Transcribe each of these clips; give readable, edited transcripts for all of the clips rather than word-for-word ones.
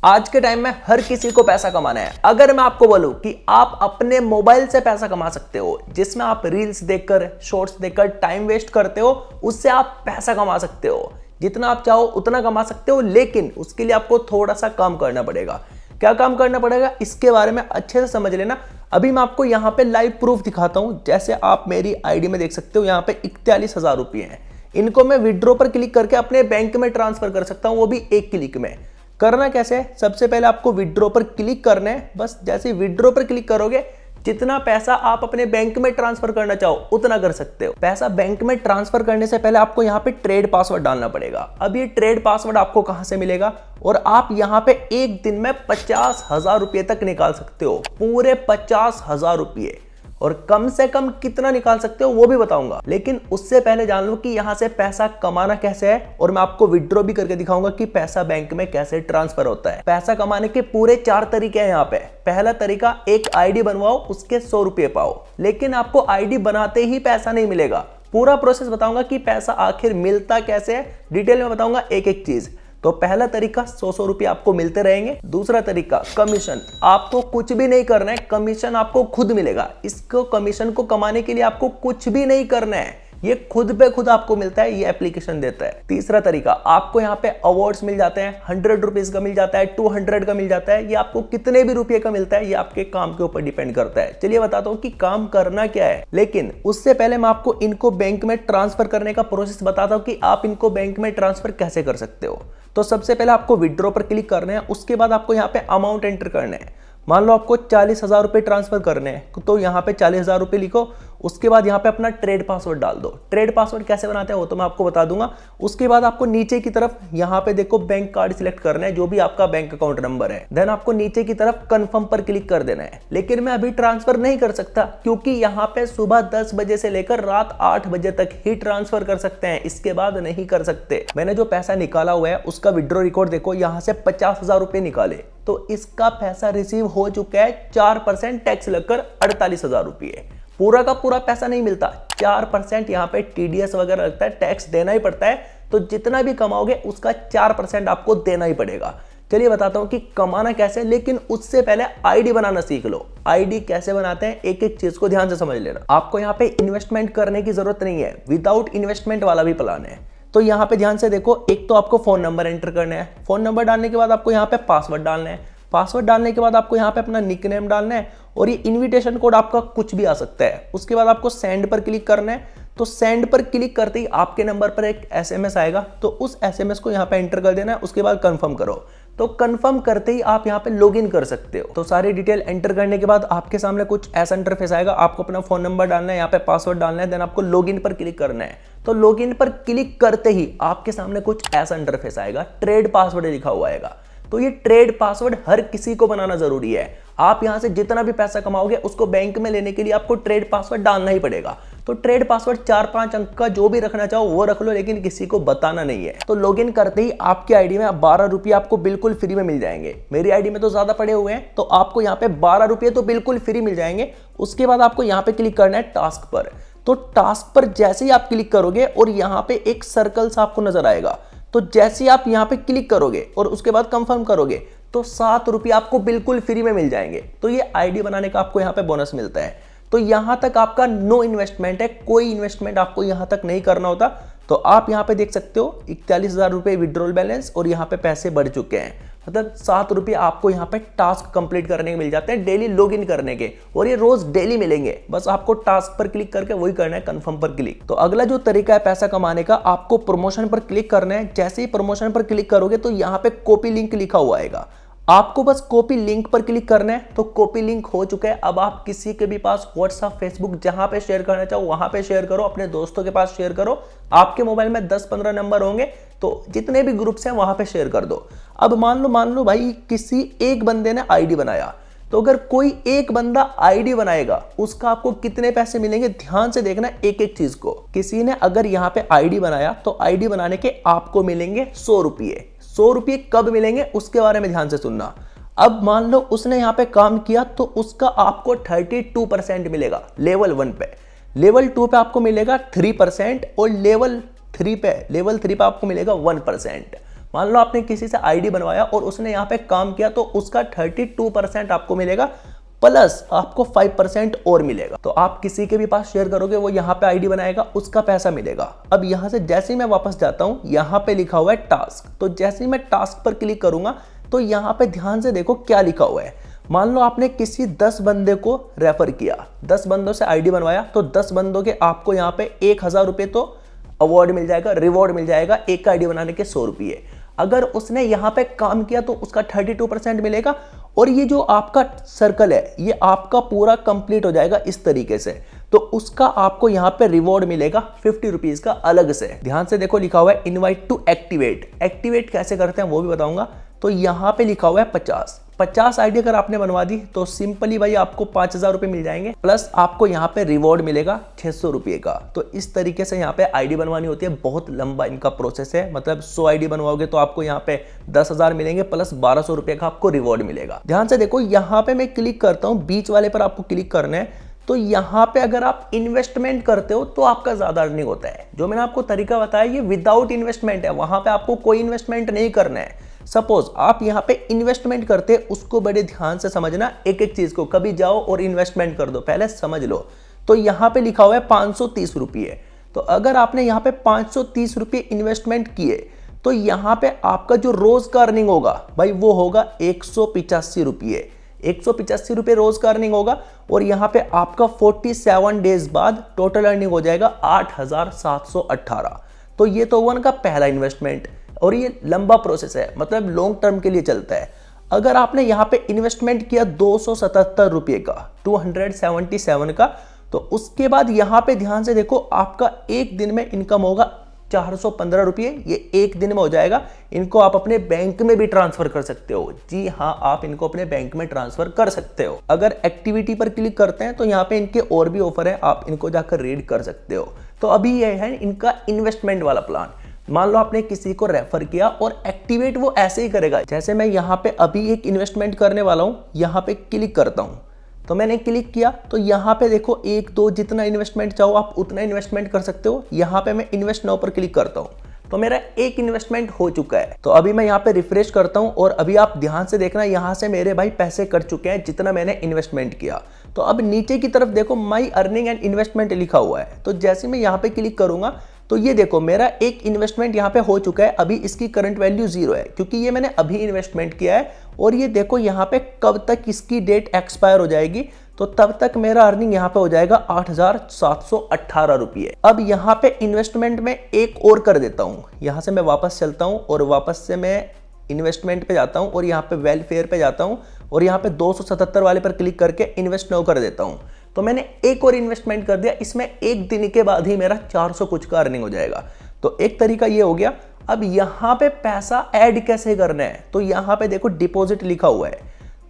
आज के टाइम में हर किसी को पैसा कमाना है। अगर मैं आपको बोलूं कि आप अपने मोबाइल से पैसा कमा सकते हो, जिसमें आप रील्स देखकर, शॉर्ट्स देखकर टाइम वेस्ट करते हो, उससे आप पैसा कमा सकते हो। जितना आप चाहो उतना कमा सकते हो, लेकिन उसके लिए आपको थोड़ा सा काम करना पड़ेगा। क्या काम करना पड़ेगा इसके बारे में अच्छे से समझ लेना। अभी मैं आपको यहाँ पे लाइव प्रूफ दिखाता हूँ। जैसे आप मेरी आईडी में देख सकते हो, यहाँ पे 41,000 रुपये हैं। इनको मैं विड्रॉ पर क्लिक करके अपने बैंक में ट्रांसफर कर सकता हूँ, वो भी एक क्लिक में। करना कैसे है, सबसे पहले आपको विड्रॉ पर क्लिक करना है। बस जैसे विड्रॉ पर क्लिक करोगे, जितना पैसा आप अपने बैंक में ट्रांसफर करना चाहो उतना कर सकते हो। पैसा बैंक में ट्रांसफर करने से पहले आपको यहाँ पे ट्रेड पासवर्ड डालना पड़ेगा। अब ये ट्रेड पासवर्ड आपको कहां से मिलेगा, और आप यहाँ पे एक दिन में 50,000 रुपये तक निकाल सकते हो, पूरे 50,000 रुपये। और कम से कम कितना निकाल सकते हो वो भी बताऊंगा, लेकिन उससे पहले जान लो कि यहां से पैसा कमाना कैसे है, और मैं आपको विड्रॉ भी करके दिखाऊंगा कि पैसा बैंक में कैसे ट्रांसफर होता है। पैसा कमाने के पूरे 4 तरीके हैं यहाँ पे। पहला तरीका, एक आईडी बनवाओ, उसके 100 रुपये पाओ। लेकिन आपको आईडी बनाते ही पैसा नहीं मिलेगा। पूरा प्रोसेस बताऊंगा कि पैसा आखिर मिलता कैसे है, डिटेल में बताऊंगा एक एक चीज। तो पहला तरीका, 100 रुपये आपको मिलते रहेंगे। दूसरा तरीका, कमीशन। आपको कुछ भी नहीं करना है, कमीशन आपको खुद मिलेगा। इसको कमीशन को कमाने के लिए आपको कुछ भी नहीं करना है, ये खुद पे खुद आपको मिलता है, ये एप्लीकेशन देता है। तीसरा तरीका, आपको यहाँ पे अवार्ड्स मिल जाते हैं। 100 रुपीज का मिल जाता है, 200 का मिल जाता है। ये आपको कितने भी रुपये का मिलता है, ये आपके काम के ऊपर डिपेंड करता है। चलिए बताता हूँ कि काम करना क्या है, लेकिन उससे पहले मैं आपको इनको बैंक में ट्रांसफर करने का प्रोसेस बताता हूँ कि आप इनको बैंक में ट्रांसफर कैसे कर सकते हो। तो सबसे पहले आपको विड्रॉ पर क्लिक करना है। उसके बाद आपको यहाँ पे अमाउंट एंटर करना है। मान लो आपको 40,000 रुपये ट्रांसफर करने हैं, तो यहाँ पे 40,000 रुपये लिखो। उसके बाद यहाँ पे अपना ट्रेड पासवर्ड डाल दो। ट्रेड पासवर्ड कैसे बनाते हैं वो तो मैं आपको बता दूंगा। उसके बाद आपको नीचे की तरफ यहाँ पे देखो बैंक कार्ड सिलेक्ट करना है, जो भी आपका बैंक अकाउंट नंबर है। देन आपको नीचे की तरफ कंफर्म पर क्लिक कर देना है। लेकिन मैं अभी ट्रांसफर नहीं कर सकता, क्योंकि यहाँ पे सुबह 10 बजे से लेकर रात 8 बजे तक ही ट्रांसफर कर सकते हैं, इसके बाद नहीं कर सकते। मैंने जो पैसा निकाला हुआ है उसका विड्रॉ रिकॉर्ड देखो, यहाँ से 50,000 रुपये निकाले, तो इसका पैसा रिसीव हो चुका है। 4% टैक्स लगकर 48,000 रुपये। पूरा का पूरा पैसा नहीं मिलता, 4% यहाँ पे टीडीएस वगैरह लगता है, टैक्स देना ही पड़ता है। तो जितना भी कमाओगे उसका 4% आपको देना ही पड़ेगा। चलिए बताता हूँ कि कमाना कैसे, लेकिन उससे पहले आईडी बनाना सीख लो। आईडी कैसे बनाते हैं, एक एक चीज को ध्यान से समझ लेना। आपको यहाँ पे इन्वेस्टमेंट करने की जरूरत नहीं है, विदाउट इन्वेस्टमेंट वाला भी प्लान है। तो यहाँ पे ध्यान से देखो, एक तो आपको फोन नंबर एंटर करना है। फोन नंबर डालने के बाद आपको यहाँ पे पासवर्ड डालना है। पासवर्ड डालने के बाद आपको यहाँ पे अपना निकनेम डालना है, और ये इनविटेशन कोड आपका कुछ भी आ सकता है। उसके बाद आपको सेंड पर क्लिक करना है। तो सेंड पर क्लिक करते ही आपके नंबर पर एक एसएमएस आएगा, तो उस एसएमएस को यहाँ पे एंटर कर देना है। उसके बाद कंफर्म करो। तो कंफर्म करते ही आप यहाँ पे लॉगिन कर सकते हो। तो सारी डिटेल एंटर करने के बाद आपके सामने कुछ ऐसा इंटरफेस आएगा। आपको अपना फोन नंबर डालना है, यहाँ पे पासवर्ड डालना है, देन आपको लॉगिन पर क्लिक करना है। तो लॉगिन पर क्लिक करते ही आपके सामने कुछ ऐसा इंटरफेस आएगा, ट्रेड पासवर्ड लिखा हुआ आएगा। तो ये ट्रेड पासवर्ड हर किसी को बनाना जरूरी है। आप यहां से जितना भी पैसा कमाओगे उसको बैंक में लेने के लिए आपको ट्रेड पासवर्ड डालना ही पड़ेगा। तो ट्रेड पासवर्ड 4-5 अंक का जो भी रखना चाहो वो रख लो, लेकिन किसी को बताना नहीं है। तो लॉगिन करते ही आपकी आईडी में 12 रुपये आपको बिल्कुल फ्री में मिल जाएंगे। मेरी आईडी में तो ज्यादा पड़े हुए हैं, तो आपको यहाँ पे 12 रुपये तो बिल्कुल फ्री मिल जाएंगे। उसके बाद आपको यहाँ पे क्लिक करना है टास्क पर। तो टास्क पर जैसे ही आप क्लिक करोगे और यहाँ पे एक सर्कल सा आपको नजर आएगा, तो जैसे ही आप यहाँ पे क्लिक करोगे और उसके बाद कंफर्म करोगे, तो 7 रुपये आपको बिल्कुल फ्री में मिल जाएंगे। तो ये आईडी बनाने का आपको यहाँ पे बोनस मिलता है। तो यहाँ तक आपका नो इन्वेस्टमेंट है, कोई इन्वेस्टमेंट आपको यहाँ तक नहीं करना होता। तो आप यहाँ पे देख सकते हो 41,000 रुपये विड्रॉल बैलेंस, और यहाँ पे पैसे बढ़ चुके हैं। मतलब 7 रुपये आपको यहाँ पे टास्क कंप्लीट करने के मिल जाते हैं, डेली लॉगिन करने के, और ये रोज डेली मिलेंगे। बस आपको टास्क पर क्लिक करके वही करना है, कंफर्म पर क्लिक। तो अगला जो तरीका है पैसा कमाने का, आपको प्रमोशन पर क्लिक करना है। जैसे ही प्रमोशन पर क्लिक करोगे तो यहाँ पे कॉपी लिंक लिखा हुआ आएगा। आपको बस कॉपी लिंक पर क्लिक करना है। तो कॉपी लिंक हो चुका है। अब आप किसी के भी पास व्हाट्सएप, फेसबुक, जहां पे शेयर करना चाहो वहां पे शेयर करो, अपने दोस्तों के पास शेयर करो। आपके मोबाइल में 10-15 नंबर होंगे, तो जितने भी ग्रुप्स हैं वहां पे शेयर कर दो। अब मान लो भाई किसी एक बंदे ने आईडी बनाया, तो अगर कोई एक बंदा आईडी बनाएगा उसका आपको कितने पैसे मिलेंगे, ध्यान से देखना एक एक चीज को। किसी ने अगर यहाँ पे आईडी बनाया, तो आईडी बनाने के आपको मिलेंगे 100 रुपये। 100 रुपये कब मिलेंगे उसके बारे में ध्यान से सुनना। अब मान लो उसने यहाँ पे काम किया, तो उसका आपको 32% मिलेगा लेवल 1 पे। लेवल 2 पे आपको मिलेगा 3%, और लेवल 3 पे आपको मिलेगा 1%। मान लो आपने किसी से आईडी बनवाया और उसने यहाँ पे काम किया तो उसका 32% आपको मिलेगा, प्लस आपको 5% और मिलेगा। तो आप किसी के भी पास शेयर करोगे, वो यहाँ पे आईडी बनाएगा, उसका पैसा मिलेगा। अब यहाँ से जैसे ही मैं वापस जाता हूँ, यहाँ पे लिखा हुआ है टास्क। तो जैसे ही मैं टास्क पर क्लिक करूंगा तो यहाँ पे ध्यान से देखो क्या लिखा हुआ है। मान लो आपने किसी 10 बंदे को रेफर किया, 10 बंदों से आईडी बनवाया, तो 10 बंदों के आपको यहाँ पे 1000 रुपये तो अवार्ड मिल जाएगा, रिवॉर्ड मिल जाएगा। एक आईडी बनाने के 100 रुपये। अगर उसने यहाँ पे काम किया तो उसका 32% मिलेगा। और ये जो आपका सर्कल है ये आपका पूरा कंप्लीट हो जाएगा इस तरीके से, तो उसका आपको यहाँ पे रिवॉर्ड मिलेगा 50 रुपीज का अलग से। ध्यान से देखो लिखा हुआ है इनवाइट टू एक्टिवेट। एक्टिवेट कैसे करते हैं वो भी बताऊंगा। तो यहाँ पे लिखा हुआ है 50 आईडी अगर आपने बनवा दी तो सिंपली भाई आपको 5000 रुपये मिल जाएंगे, प्लस आपको यहाँ पे रिवॉर्ड मिलेगा 600 रुपये का। तो इस तरीके से यहाँ पे आईडी बनवानी होती है। बहुत लंबा इनका प्रोसेस है, मतलब 100 आईडी बनवाओगे तो आपको यहाँ पे 10,000 मिलेंगे, प्लस 1200 रुपये का आपको रिवॉर्ड मिलेगा। ध्यान से देखो यहाँ पे मैं क्लिक करता हूँ, बीच वाले पर आपको क्लिक करना है। तो यहाँ पे अगर आप इन्वेस्टमेंट करते हो तो आपका ज्यादा अर्निंग होता है। जो मैंने आपको तरीका बताया ये विदाउट इन्वेस्टमेंट है, वहां पे आपको कोई इन्वेस्टमेंट नहीं करना है। सपोज आप यहाँ पे इन्वेस्टमेंट करते, उसको बड़े ध्यान से समझना, एक एक चीज को। कभी जाओ और इन्वेस्टमेंट कर दो, पहले समझ लो। तो यहाँ पे लिखा हुआ है 530 रुपये। तो अगर आपने यहाँ पे 530 रुपये इन्वेस्टमेंट किए तो यहाँ पे आपका जो रोज का अर्निंग होगा भाई वो होगा 185 रुपये। 185 रुपये रोज का अर्निंग होगा। और यहाँ पे आपका 47 डेज बाद टोटल अर्निंग हो जाएगा 8718। तो ये तो वन का पहला इन्वेस्टमेंट, और ये लंबा प्रोसेस है, मतलब लॉन्ग टर्म के लिए चलता है। अगर आपने यहाँ पे इन्वेस्टमेंट किया 277 रुपये का, 277 का, तो उसके बाद यहाँ पे ध्यान से देखो आपका एक दिन में इनकम होगा 415 रुपये। ये एक दिन में हो जाएगा। इनको आप अपने बैंक में भी ट्रांसफर कर सकते हो। जी हाँ, आप इनको अपने बैंक में ट्रांसफर कर सकते हो। अगर एक्टिविटी पर क्लिक करते हैं तो यहाँ पे इनके और भी ऑफर है, आप इनको जाकर रीड कर सकते हो। तो अभी ये है इनका इन्वेस्टमेंट वाला प्लान। मान लो आपने किसी को रेफर किया और एक्टिवेट वो ऐसे ही करेगा। जैसे मैं यहाँ पे अभी एक इन्वेस्टमेंट करने वाला हूँ, यहाँ पे क्लिक करता हूँ। तो मैंने क्लिक किया तो यहाँ पे देखो 1 2 जितना इन्वेस्टमेंट चाहो आप उतना इन्वेस्टमेंट कर सकते हो। यहाँ पे मैं इन्वेस्ट नाउ पर क्लिक करता हूँ तो मेरा एक इन्वेस्टमेंट हो चुका है। तो अभी मैं यहाँ पे रिफ्रेश करता हूँ और अभी आप ध्यान से देखना, यहाँ से मेरे भाई पैसे कट चुके हैं जितना मैंने इन्वेस्टमेंट किया। तो अब नीचे की तरफ देखो माई अर्निंग एंड इन्वेस्टमेंट लिखा हुआ है। तो जैसे मैं यहाँ पे क्लिक करूंगा तो ये देखो मेरा एक इन्वेस्टमेंट यहाँ पे हो चुका है। अभी इसकी करंट वैल्यू 0 है क्योंकि ये मैंने अभी इन्वेस्टमेंट किया है। और ये देखो यहाँ पे कब तक इसकी डेट एक्सपायर हो जाएगी, तो तब तक मेरा अर्निंग यहाँ पे हो जाएगा 8718 रुपये। अब यहाँ पे इन्वेस्टमेंट में एक और कर देता हूँ। यहाँ से मैं वापस चलता हूँ और वापस से मैं इन्वेस्टमेंट पे जाता हूँ और यहाँ पे वेलफेयर पे जाता हूँ और यहाँ पे 277 वाले पर क्लिक करके इन्वेस्ट नाउ कर देता हूँ। तो मैंने एक और इन्वेस्टमेंट कर दिया। इसमें एक दिन के बाद ही मेरा 400 कुछ का अर्निंग हो जाएगा। तो एक तरीका ये हो गया। अब यहाँ पे पैसा ऐड कैसे करना है, तो यहाँ पे देखो डिपॉजिट लिखा हुआ है।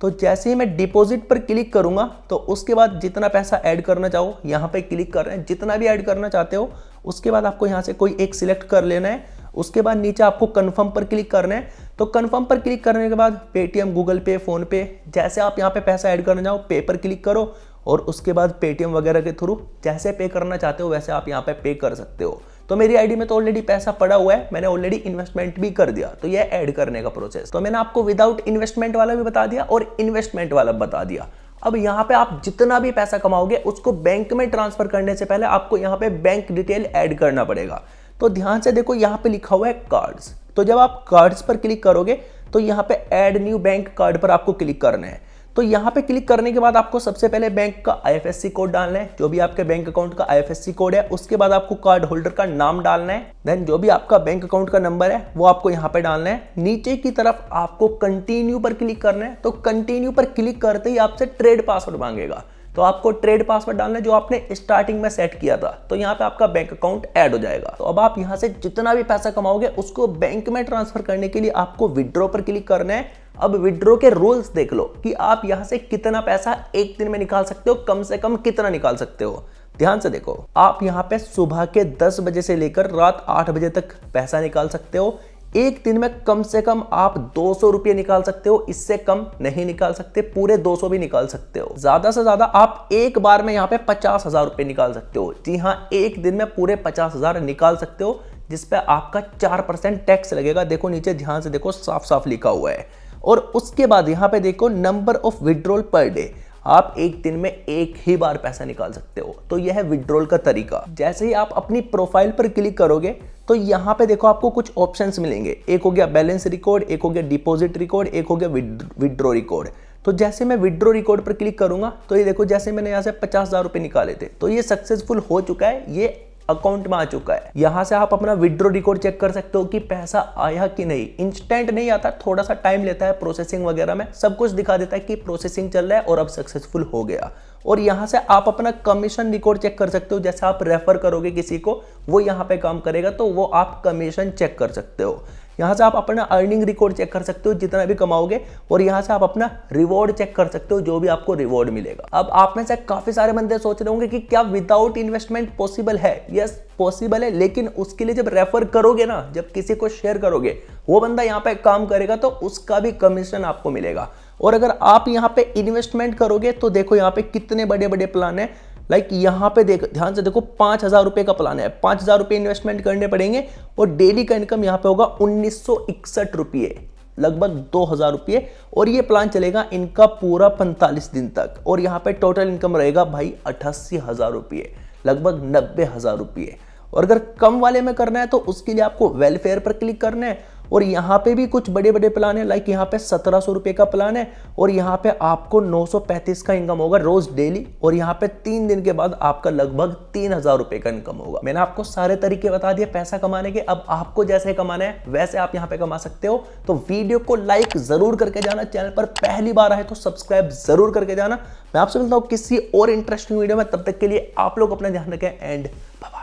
तो जैसे ही मैं डिपॉजिट पर क्लिक करूंगा तो उसके बाद जितना पैसा ऐड करना चाहो यहाँ पे क्लिक कर रहे हैं, जितना भी ऐड करना चाहते हो। उसके बाद आपको यहाँ से कोई एक सिलेक्ट कर लेना है। उसके बाद नीचे आपको कंफर्म पर क्लिक करना है। तो कंफर्म पर क्लिक करने के बाद पेटीएम, गूगल पे, फोन पे, जैसे आप यहाँ पे पैसा ऐड करना चाहो पे पर क्लिक करो और उसके बाद पेटीएम वगैरह के थ्रू जैसे पे करना चाहते हो वैसे आप यहाँ पे कर सकते हो। तो मेरी आईडी में तो ऑलरेडी पैसा पड़ा हुआ है, मैंने ऑलरेडी इन्वेस्टमेंट भी कर दिया। तो ये ऐड करने का प्रोसेस तो मैंने आपको विदाउट इन्वेस्टमेंट वाला भी बता दिया और इन्वेस्टमेंट वाला बता दिया। अब यहाँ पे आप जितना भी पैसा कमाओगे उसको बैंक में ट्रांसफर करने से पहले आपको यहाँ पे बैंक डिटेल ऐड करना पड़ेगा। तो ध्यान से देखो यहाँ पे लिखा हुआ है कार्ड्स। तो जब आप कार्ड्स पर क्लिक करोगे तो यहाँ पे ऐड न्यू बैंक कार्ड पर आपको क्लिक करना है। तो यहाँ पे क्लिक करने के बाद आपको सबसे पहले बैंक का IFSC कोड डालना है, जो भी आपके बैंक अकाउंट का IFSC कोड है। उसके बाद आपको कार्ड होल्डर का नाम डालना है। देन जो भी आपका बैंक अकाउंट का नंबर है वो आपको यहाँ पे डालना है। नीचे की तरफ आपको कंटिन्यू पर क्लिक करना है। तो कंटिन्यू पर क्लिक करते ही आपसे ट्रेड पासवर्ड मांगेगा। तो आपको ट्रेड पासवर्ड डालना है जो आपने स्टार्टिंग में सेट किया था। तो यहाँ पे आपका बैंक अकाउंट ऐड हो जाएगा। तो अब आप यहाँ से जितना भी पैसा कमाओगे उसको बैंक में ट्रांसफर करने के लिए आपको विड्रॉ पर क्लिक करना है। अब विड्रॉ के रूल्स देख लो कि आप यहाँ से कितना पैसा एक दिन में निकाल सकते हो, कम से कम कितना निकाल सकते हो। ध्यान से देखो, आप यहाँ पे सुबह के 10 बजे से लेकर रात 8 बजे तक पैसा निकाल सकते हो। एक दिन में कम से कम आप 200 रुपये निकाल सकते हो, इससे कम नहीं निकाल सकते। पूरे 200 भी निकाल सकते हो। ज्यादा से ज्यादा आप एक बार में यहाँ पे 50,000 रुपये निकाल सकते हो। जी हाँ, एक दिन में पूरे 50,000 निकाल सकते हो। जिस पे आपका 4% टैक्स लगेगा। देखो नीचे ध्यान से देखो, साफ साफ लिखा हुआ है। और उसके बाद यहाँ पे देखो number of withdrawal per day, आप एक दिन में एक ही बार पैसा निकाल सकते हो। तो यह है विड्रॉल का तरीका। जैसे ही आप अपनी प्रोफाइल पर क्लिक करोगे तो यहाँ पे देखो आपको कुछ ऑप्शंस मिलेंगे। एक हो गया बैलेंस रिकॉर्ड, एक हो गया डिपॉजिट रिकॉर्ड, एक हो गया विड्रॉ रिकॉर्ड। तो जैसे मैं विड्रॉ रिकॉर्ड पर क्लिक करूंगा तो ये देखो, जैसे मैंने यहाँ से 50,000 रुपए निकाले थे तो ये सक्सेसफुल हो चुका है, ये अकाउंट में आ चुका है। यहां से आप अपना विड्रॉ रिकॉर्ड चेक कर सकते हो कि पैसा आया कि नहीं। इंस्टेंट नहीं आता, थोड़ा सा टाइम लेता है प्रोसेसिंग वगैरह में। सब कुछ दिखा देता है कि प्रोसेसिंग चल रहा है और अब सक्सेसफुल हो गया। और यहां से आप अपना कमीशन रिकॉर्ड चेक कर सकते हो। जैसे आप रेफर करोगे किसी को, वो यहां पे काम करेगा तो वो आप कमीशन चेक कर सकते हो। यहाँ से आप अपना अर्निंग रिकॉर्ड चेक कर सकते हो जितना भी कमाओगे, और यहाँ से आप अपना रिवॉर्ड चेक कर सकते हो, जो भी आपको रिवॉर्ड मिलेगा। अब आप में से काफी सारे बंदे सोच रहे होंगे कि क्या विदाउट इन्वेस्टमेंट पॉसिबल है? यस पॉसिबल है, लेकिन उसके लिए जब रेफर करोगे ना, जब किसी को शेयर करोगे, वो बंदा यहाँ पे काम करेगा तो उसका भी कमीशन आपको मिलेगा। और अगर आप यहाँ पे इन्वेस्टमेंट करोगे तो देखो यहाँ पे कितने बड़े बड़े प्लान है। लाइक यहाँ पे देखो, ध्यान से देखो, 5,000 रुपए का प्लान है। 5,000 रुपए इन्वेस्टमेंट करने पड़ेंगे और डेली का इनकम यहाँ पे होगा 1961 रुपये, लगभग 2,000 रुपये। और ये प्लान चलेगा इनका पूरा 45 दिन तक। और यहाँ पे टोटल इनकम रहेगा भाई 88,000 रुपये, लगभग 90,000 रुपये। और अगर कम वाले में करना है तो उसके लिए आपको वेलफेयर पर क्लिक करना है। और यहाँ पे भी कुछ बड़े बड़े प्लान है। लाइक यहाँ पे 1,700 रुपये का प्लान है और यहाँ पे आपको 935 का इनकम होगा रोज डेली। और यहाँ पे 3 दिन के बाद आपका लगभग 3,000 रुपये का इनकम होगा। मैंने आपको सारे तरीके बता दिए पैसा कमाने के। अब आपको जैसे कमाना है वैसे आप यहाँ पे कमा सकते हो। तो वीडियो को लाइक जरूर करके जाना, चैनल पर पहली बार आए तो सब्सक्राइब जरूर करके जाना। मैं आपसे मिलता हूँ किसी और इंटरेस्टिंग वीडियो में, तब तक के लिए आप लोग अपना ध्यान रखें एंड